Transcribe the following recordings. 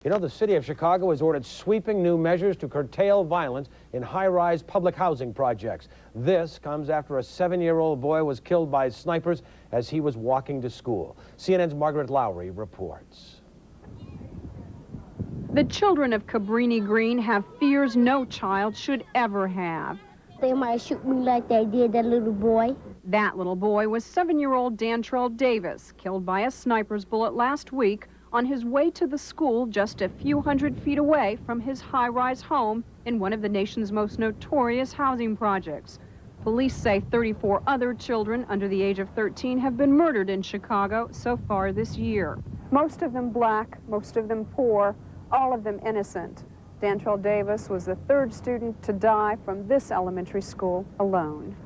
You know, the city of Chicago has ordered sweeping new measures to curtail violence in high-rise public housing projects. This comes after a 7-year-old boy was killed by snipers as he was walking to school. CNN's Margaret Lowry reports. The children of Cabrini Green have fears no child should ever have. They might shoot me like they did that little boy. That little boy was 7-year-old Dantrell Davis, killed by a sniper's bullet last week on his way to the school just a few hundred feet away from his high-rise home in one of the nation's most notorious housing projects. Police say 34 other children under the age of 13 have been murdered in Chicago so far this year. Most of them black, most of them poor, all of them innocent. Dantrell Davis was the third student to die from this elementary school alone.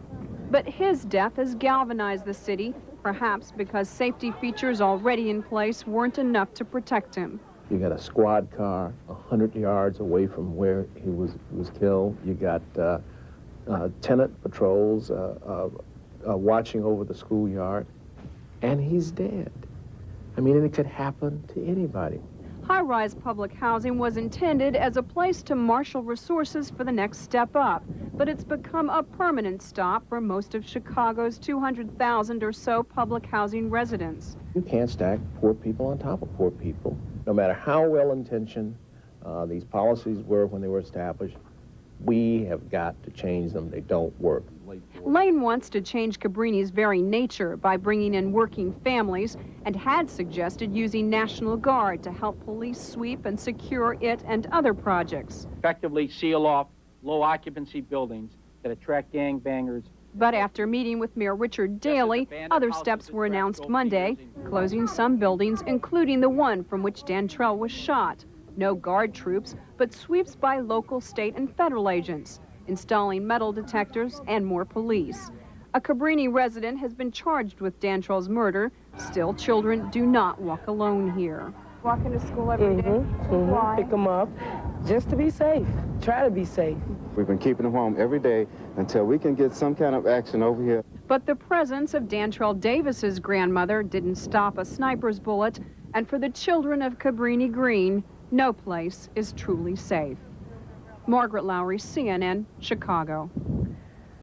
But his death has galvanized the city, perhaps because safety features already in place weren't enough to protect him. You got a squad car 100 yards away from where he was killed. You got tenant patrols watching over the schoolyard, and he's dead. I mean, and it could happen to anybody. High-rise public housing was intended as a place to marshal resources for the next step up, but it's become a permanent stop for most of Chicago's 200,000 or so public housing residents. You can't stack poor people on top of poor people. No matter how well-intentioned these policies were when they were established, we have got to change them. They don't work. Lane wants to change Cabrini's very nature by bringing in working families and had suggested using National Guard to help police sweep and secure it and other projects. Effectively seal off low-occupancy buildings that attract gangbangers. But after meeting with Mayor Richard Daley, other steps were announced Monday, closing some buildings, including the one from which Dantrell was shot. No guard troops, but sweeps by local, state, and federal agents, installing metal detectors and more police. A Cabrini resident has been charged with Dantrell's murder. Still, children do not walk alone here. Walking to school every day? Why? Pick them up just to be safe. Try to be safe. We've been keeping them home every day until we can get some kind of action over here. But the presence of Dantrell Davis's grandmother didn't stop a sniper's bullet, and for the children of Cabrini Green, no place is truly safe. Margaret Lowry, CNN, Chicago.